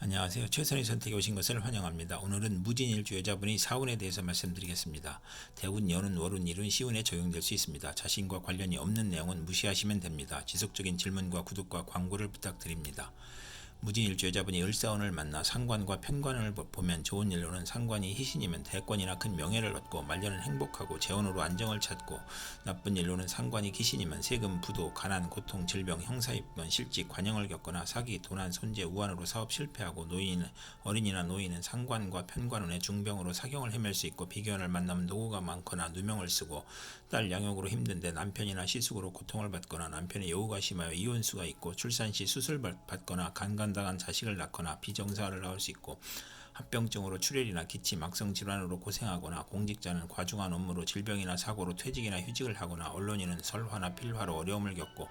안녕하세요. 최선의 선택에 오신 것을 환영합니다. 오늘은 무진일주 여자분의 사운에 대해서 말씀드리겠습니다. 대운, 연운, 월운, 일운, 시운에 적용될 수 있습니다. 자신과 관련이 없는 내용은 무시하시면 됩니다. 지속적인 질문과 구독과 광고를 부탁드립니다. 무진일주 여자분이 을사운을 만나 상관과 편관을 보면 좋은 일로는 상관이 희신이면 대권이나 큰 명예를 얻고 말년은 행복하고 재혼으로 안정을 찾고, 나쁜 일로는 상관이 기신이면 세금, 부도, 가난, 고통, 질병, 형사입건, 실직, 관형을 겪거나 사기, 도난, 손재, 우환으로 사업 실패하고, 어린이나 노인은 상관과 편관운의 중병으로 사경을 헤맬 수 있고, 비견을 만나면 노고가 많거나 누명을 쓰고, 딸 양육으로 힘든데 남편이나 시숙으로 고통을 받거나, 남편의 여우가 심하여 이혼수가 있고, 출산 시 수술 받거나 간간당한 자식을 낳거나 비정사를 낳을 수 있고, 합병증으로 출혈이나 기침, 악성 질환으로 고생하거나, 공직자는 과중한 업무로 질병이나 사고로 퇴직이나 휴직을 하거나, 언론인은 설화나 필화로 어려움을 겪고,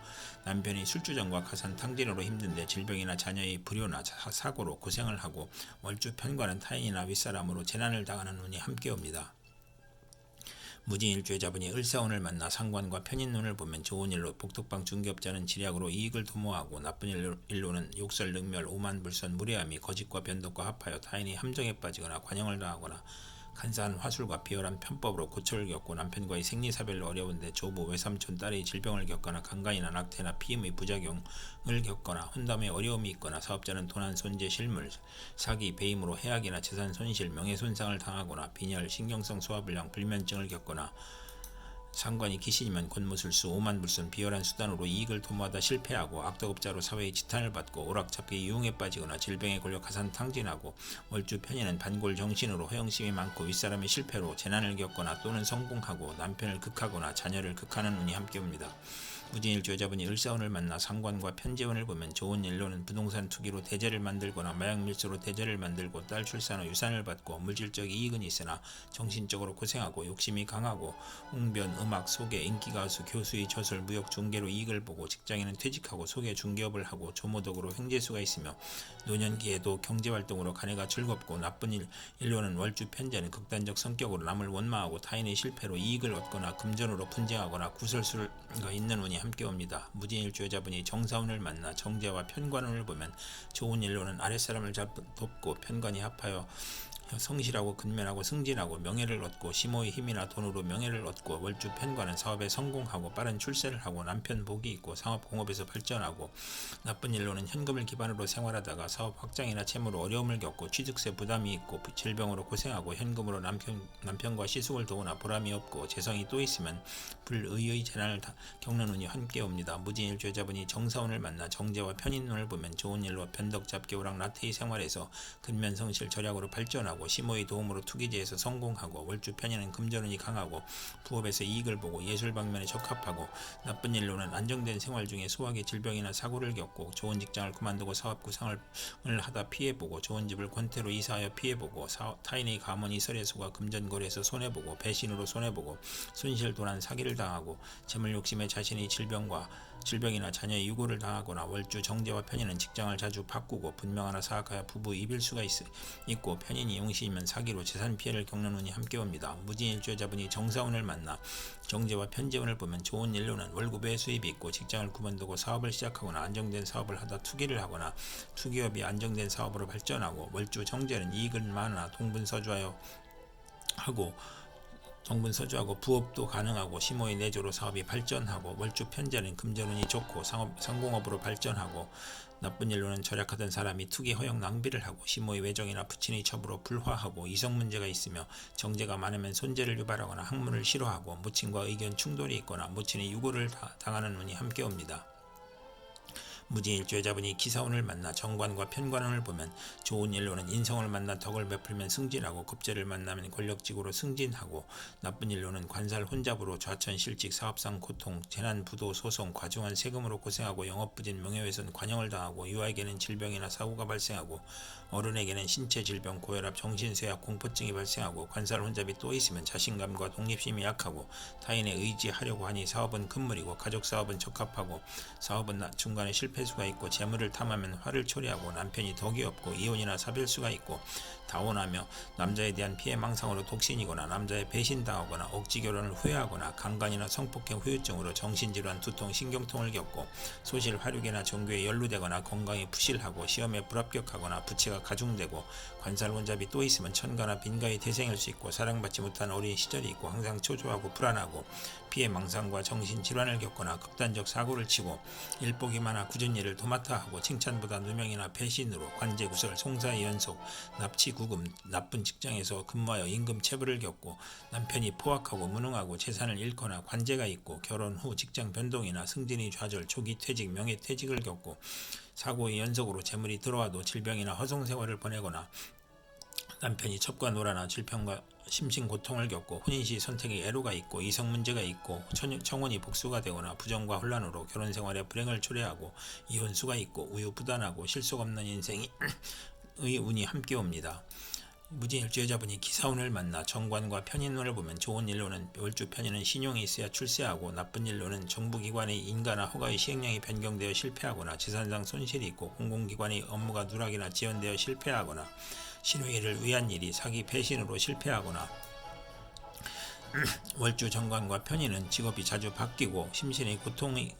남편이 술주정과 가산 탕진으로 힘든데 질병이나 자녀의 불효나 사고로 고생을 하고, 월주 편관은 타인이나 윗사람으로 재난을 당하는 운이 함께 옵니다. 무진일주 여자분이 을사운을 만나 상관과 편인운을 보면 좋은 일로 복덕방 중개업자는 지략으로 이익을 도모하고, 나쁜 일로는 욕설, 능멸, 오만, 불선, 무례함이 거짓과 변덕과 합하여 타인이 함정에 빠지거나 관형을 당하거나, 간사한 화술과 비열한 편법으로 고초를 겪고, 남편과의 생리사별로 어려운데 조부, 외삼촌, 딸의 질병을 겪거나, 강간이나 낙태나 피임의 부작용을 겪거나, 혼담에 어려움이 있거나, 사업자는 도난, 손재, 실물, 사기, 배임으로 해악이나 재산 손실, 명예손상을 당하거나, 빈혈, 신경성 소화불량, 불면증을 겪거나, 상관이 기신이면 권무술수, 오만불선, 비열한 수단으로 이익을 도모하다 실패하고, 악덕업자로 사회의 지탄을 받고, 오락잡기 유흥에 빠지거나, 질병에 걸려 가산탕진하고, 월주 편인은 반골 정신으로 허영심이 많고, 윗사람의 실패로 재난을 겪거나 또는 성공하고, 남편을 극하거나 자녀를 극하는 운이 함께 옵니다. 무진일주 여자분이 을사운을 만나 상관과 편재운을 보면 좋은 일로는 부동산 투기로 대재를 만들거나, 마약밀수로 대재를 만들고, 딸 출산 후 유산을 받고, 물질적 이익은 있으나 정신적으로 고생하고, 욕심이 강하고, 웅변, 음악, 소개, 인기가수, 교수의 저술, 무역, 중개로 이익을 보고, 직장인은 퇴직하고 소개, 중개업을 하고, 조모덕으로 횡재수가 있으며, 노년기에도 경제활동으로 가내가 즐겁고, 나쁜 일로는 월주 편재는 극단적 성격으로 남을 원망하고, 타인의 실패로 이익을 얻거나, 금전으로 분쟁하거나, 구설수가 있는 운이 함께 옵니다. 무진일주 여자분이 정사운을 만나 정제와 편관운을 보면 좋은 일로는 아랫사람을 돕고, 편관이 합하여 성실하고 근면하고 승진하고, 명예를 얻고, 시모의 힘이나 돈으로 명예를 얻고, 월주 편관은 사업에 성공하고 빠른 출세를 하고, 남편 복이 있고, 상업 공업에서 발전하고, 나쁜 일로는 현금을 기반으로 생활하다가 사업 확장이나 채무로 어려움을 겪고, 취득세 부담이 있고, 질병으로 고생하고, 현금으로 남편과 시숙을 도우나 보람이 없고, 재성이 또 있으면 불의의 재난을 겪는 운이 함께 옵니다. 무진일주 여자분이 정사운을 만나 정제와 편인운을 보면 좋은 일로 변덕잡기, 오락, 나태의 생활에서 근면성실, 절약으로 발전하고, 시모의 도움으로 투기제에서 성공하고, 월주 편인은 금전운이 강하고, 부업에서 이익을 보고, 예술 방면에 적합하고, 나쁜 일로는 안정된 생활 중에 소화기, 질병이나 사고를 겪고, 좋은 직장을 그만두고 사업 구상을 하다 피해보고, 좋은 집을 권태로 이사하여 피해보고, 타인의 가문, 이설에서가 금전거래에서 손해보고, 배신으로 손해보고, 순실, 도난, 사기를 당하고, 재물 욕심에 자신의 질병이나 자녀의 유고를 당하거나, 월주 정제와 편인은 직장을 자주 바꾸고, 분명하나 사악하여 부부 이별수가 있고, 편인이 용신이면 사기로 재산 피해를 겪는 운이 함께 옵니다. 무진일주 여자분이 정사운을 만나 정제와 편재운을 보면 좋은 일로는 월급의 수입이 있고, 직장을 그만두고 사업을 시작하거나, 안정된 사업을 하다 투기를 하거나, 투기업이 안정된 사업으로 발전하고, 월주 정제는 이익은 많으나 동분서주하고 부업도 가능하고, 시모의 내조로 사업이 발전하고, 월주 편재는 금전운이 좋고 상공업으로 발전하고, 나쁜 일로는 절약하던 사람이 투기 허용 낭비를 하고, 시모의 외정이나 부친의 첩으로 불화하고, 이성 문제가 있으며, 정제가 많으면 손재를 유발하거나 학문을 싫어하고, 무친과 의견 충돌이 있거나, 무친의 유고를 당하는 운이 함께 옵니다. 무진일주 여자분이 기사운을 만나 정관과 편관운을 보면 좋은 일로는 인성을 만나 덕을 베풀면 승진하고, 급제를 만나면 권력직으로 승진하고, 나쁜 일로는 관살 혼잡으로 좌천, 실직, 사업상 고통, 재난, 부도, 소송, 과중한 세금으로 고생하고, 영업부진, 명예훼손, 관형을 당하고, 유아에게는 질병이나 사고가 발생하고, 어른에게는 신체 질병, 고혈압, 정신쇠약, 공포증이 발생하고, 관살 혼잡이 또 있으면 자신감과 독립심이 약하고, 타인에 의지하려고 하니 사업은 금물이고, 가족사업은 적합하고, 사업은 중간에 실패 폐수가 있고 재물을 탐하면 화를 초래하고 남편이 덕이 없고 이혼이나 사별수가 있고 다혼하며 남자에 대한 피해 망상으로 독신이거나 남자의 배신당하거나 억지 결혼을 후회하거나 강간이나 성폭행 후유증으로 정신질환, 두통, 신경통을 겪고 소실, 화력이나 종교에 연루되거나 건강이 부실하고 시험에 불합격하거나 부채가 가중되고 관살혼잡이 또 있으면 천가나 빈가의 태생일 수 있고 사랑받지 못한 어린 시절이 있고 항상 초조하고 불안하고 피해 망상과 정신질환을 겪거나 극단적 사고를 치고 일복이 많아 굳은 일을 도맡아 하고 칭찬보다 누명이나 배신으로 관제구설, 송사의 연속, 납치, 구금, 나쁜 직장에서 근무하여 임금 체불을 겪고 남편이 포악하고 무능하고 재산을 잃거나 관제가 있고 결혼 후 직장 변동이나 승진이 좌절, 조기 퇴직, 명예퇴직을 겪고 사고의 연속으로 재물이 들어와도 질병이나 허송세월을 보내거나 남편이 첩과 노라나 질병과 심신고통을 겪고 혼인시 선택에 애로가 있고 이성 문제가 있고 청혼이 복수가 되거나 부정과 혼란으로 결혼생활에 불행을 초래하고 이혼수가 있고 우유부단하고 실속 없는 인생이 의 운이 함께 옵니다. 무진일주여자분이 기사운을 만나 정관과 편인운을 보면 좋은 일로는 월주 편인은 신용이 있어야 출세하고 나쁜 일로는 정부기관의 인가나 허가의 시행령이 변경되어 실패하거나 재산상 손실이 있고 공공기관의 업무가 누락이나 지연되어 실패하거나 신우이를 위한 일이 사기 배신으로 실패하거나 월주 정관과 편인은 직업이 자주 바뀌고 심신의 고통을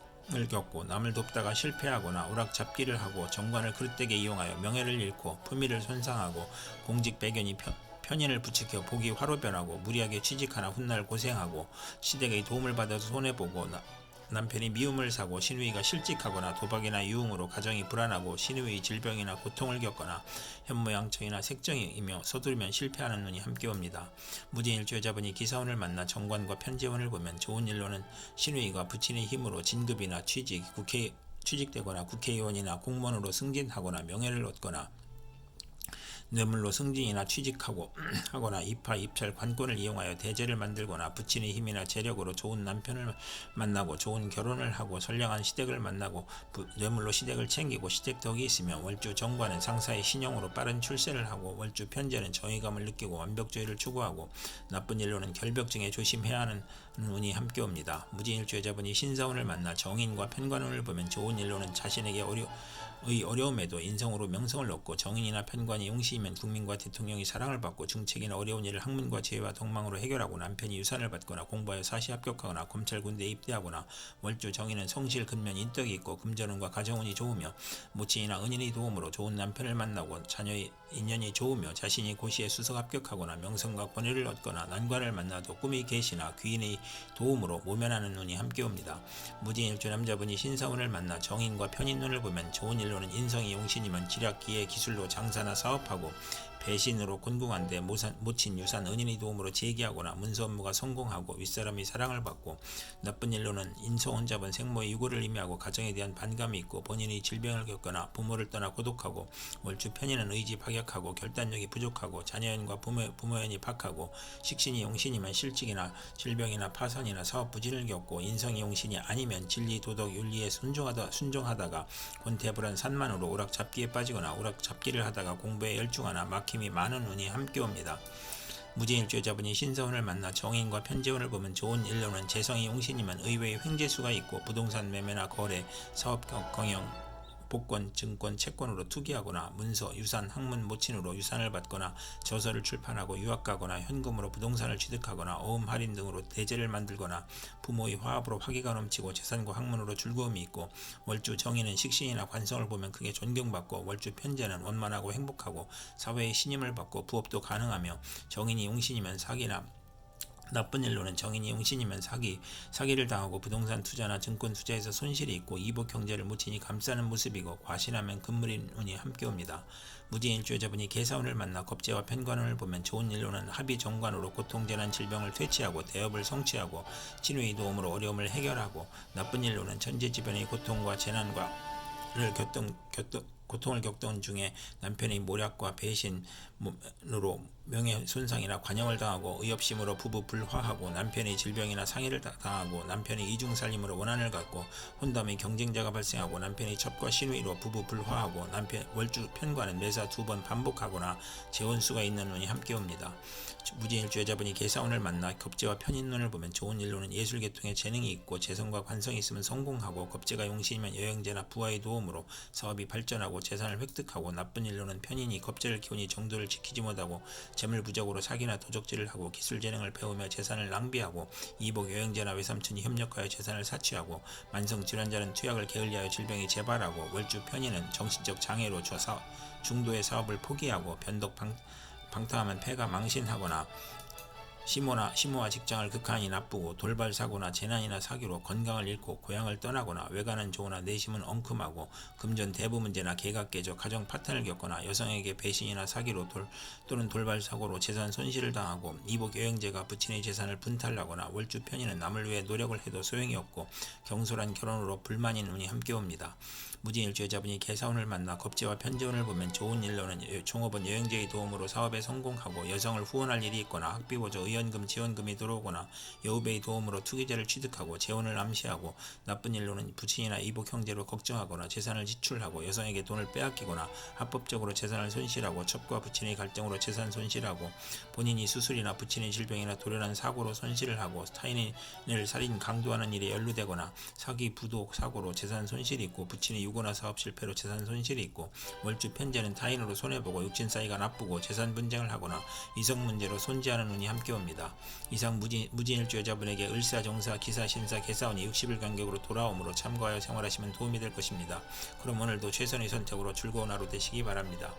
겪고 남을 돕다가 실패하거나 오락잡기를 하고 정관을 그릇되게 이용하여 명예를 잃고 품위를 손상하고 공직 배견이 편인을 부추겨 복이 화로 변하고 무리하게 취직하나 훗날 고생하고 시댁의 도움을 받아서 손해보고 남편이 미움을 사고 신우이가 실직하거나 도박이나 유흥으로 가정이 불안하고 신우이 질병이나 고통을 겪거나 현모양처이나 색정이며 서두르면 실패하는 운이 함께 옵니다. 무진일주 여자분이 기사운을 만나 정관과 편재운을 보면 좋은 일로는 신우이가 부친의 힘으로 진급이나 취직되거나 국회의원이나 공무원으로 승진하거나 명예를 얻거나 뇌물로 승진이나 취직하고 하거나 입하, 입찰, 관권을 이용하여 대제를 만들거나 부친의 힘이나 재력으로 좋은 남편을 만나고 좋은 결혼을 하고 선량한 시댁을 만나고 뇌물로 시댁을 챙기고 시댁 덕이 있으며 월주 정관은 상사의 신용으로 빠른 출세를 하고 월주 편제는 정의감을 느끼고 완벽주의를 추구하고 나쁜 일로는 결벽증에 조심해야 하는 운이 함께 옵니다. 무진일주 여자분이 신사운을 만나 정인과 편관운을 보면 좋은 일로는 자신에게 어려움에도 인성으로 명성을 얻고 정인이나 편관이 용신이면 국민과 대통령이 사랑을 받고 중책이나 어려운 일을 학문과 지혜와 덕망으로 해결하고 남편이 유산을 받거나 공부하여 사시 합격하거나 검찰 군대에 입대하거나 월주 정인은 성실 근면 인덕이 있고 금전운과 가정운이 좋으며 모친이나 은인의 도움으로 좋은 남편을 만나고 자녀의 인연이 좋으며 자신이 고시에 수석 합격하거나 명성과 권위를 얻거나 난관을 만나도 꿈의 계시나 귀인의 도움으로 모면하는 운이 함께 옵니다. 무진일주 남자분이 신사운을 만나 정인과 편인운을 보면 좋은 일로는 인성이 용신이면 지략, 기회, 기술로 장사나 사업하고 배신으로 곤궁한데 모친 유산 은인의 도움으로 재기하거나 문서 업무가 성공하고 윗사람이 사랑을 받고 나쁜 일로는 인성혼 잡은 생모의 유고를 의미하고 가정에 대한 반감이 있고 본인이 질병을 겪거나 부모를 떠나 고독하고 월주 편인은 의지 박약하고 결단력이 부족하고 자녀연과 부모연이 박하고 식신이 용신이면 실직이나 질병이나 파산이나 사업 부진을 겪고 인성이 용신이 아니면 진리, 도덕, 윤리에 순종하다가 권태불한 산만으로 오락잡기에 빠지거나 오락잡기를 하다가 공부에 열중하나 힘이 많은 운이 함께 옵니다. 무진일주여자분이 신사운을 만나 정인과 편재운을 보면 좋은 일로는 재성이 용신이면 의외의 횡재수가 있고 부동산 매매나 거래, 사업 경영, 복권, 증권, 채권으로 투기하거나 문서, 유산, 학문, 모친으로 유산을 받거나 저서를 출판하고 유학 가거나 현금으로 부동산을 취득하거나 어음, 할인 등으로 대제를 만들거나 부모의 화합으로 화기가 넘치고 재산과 학문으로 즐거움이 있고 월주 정인은 식신이나 관성을 보면 크게 존경받고 월주 편제는 원만하고 행복하고 사회의 신임을 받고 부업도 가능하며 정인이 용신이면 사기나 나쁜 일로는 정인이 용신이면 사기를 당하고 부동산 투자나 증권 투자에서 손실이 있고 이복 경제를 무친히 감싸는 모습이고 과신하면 금물인 운이 함께 옵니다. 무진일주 여자분이 계사운을 만나 겁재와 편관운을 보면 좋은 일로는 합의 정관으로 고통재난 질병을 퇴치하고 대업을 성취하고 친우의 도움으로 어려움을 해결하고 나쁜 일로는 천재지변의 고통과 재난과 고통을 겪던 중에 남편의 모략과 배신으로 명예손상이나 관형을 당하고 의협심으로 부부 불화하고 남편이 질병이나 상해를 당하고 남편이 이중살림으로 원한을 갖고 혼담의 경쟁자가 발생하고 남편이 첩과 신우이로 부부 불화하고 남편 월주 편과는 매사 2번 반복하거나 재혼수가 있는 운이 함께 옵니다. 무진일주여자분이 계사운을 만나 겁재와 편인운을 보면 좋은 일로는 예술계통에 재능이 있고 재성과 관성이 있으면 성공하고 겁재가 용신이면 여행제나 부하의 도움으로 사업이 발전하고 재산을 획득하고 나쁜 일로는 편인이 겁재를 키우니 정도를 지키지 못하고 재물부적으로 사기나 도적질을 하고 기술재능을 배우며 재산을 낭비하고 이복 여행제나 외삼촌이 협력하여 재산을 사취하고 만성질환자는 투약을 게을리하여 질병이 재발하고 월주 편인은 정신적 장애로 중도의 사업을 포기하고 변덕 방탕하면 폐가 망신하거나 심호와 직장을 극한히 나쁘고 돌발 사고나 재난이나 사기로 건강을 잃고 고향을 떠나거나 외가는 좋으나 내심은 엉큼하고 금전 대부 문제나 개가 깨져 가정 파탄을 겪거나 여성에게 배신이나 사기로 또는 돌발 사고로 재산 손실을 당하고 이복 여행제가 부친의 재산을 분탈하거나 월주 편인은 남을 위해 노력을 해도 소용이 없고 경솔한 결혼으로 불만인 운이 함께 옵니다. 무진일주 여자분이 계사운을 만나 겁재와 편재운을 보면 좋은 일로는 종업원 여행제의 도움으로 사업에 성공하고 여성을 후원할 일이 있거나 학비보조 의연금 지원금이 들어오거나 여우배의 도움으로 투기자를 취득하고 재혼을 암시하고 나쁜 일로는 부친이나 이복 형제로 걱정하거나 재산을 지출하고 여성에게 돈을 빼앗기거나 합법적으로 재산을 손실하고 첩과 부친의 갈등으로 재산 손실하고 본인이 수술이나 부친의 질병이나 돌연한 사고로 손실을 하고 타인을 살인 강도하는 일에 연루되거나 사기 부도 사고로 재산 손실이 있고 부친의 유고나 사업 실패로 재산 손실이 있고 월주 편재는 타인으로 손해보고 육친 사이가 나쁘고 재산 분쟁을 하거나 이성 문제로 손재하는 운이 함께 옵니다. 이상 무진일주 여자분에게 을사정사 기사신사 계사운이 60일 간격으로 돌아오므로 참고하여 생활하시면 도움이 될 것입니다. 그럼 오늘도 최선의 선택으로 즐거운 하루 되시기 바랍니다.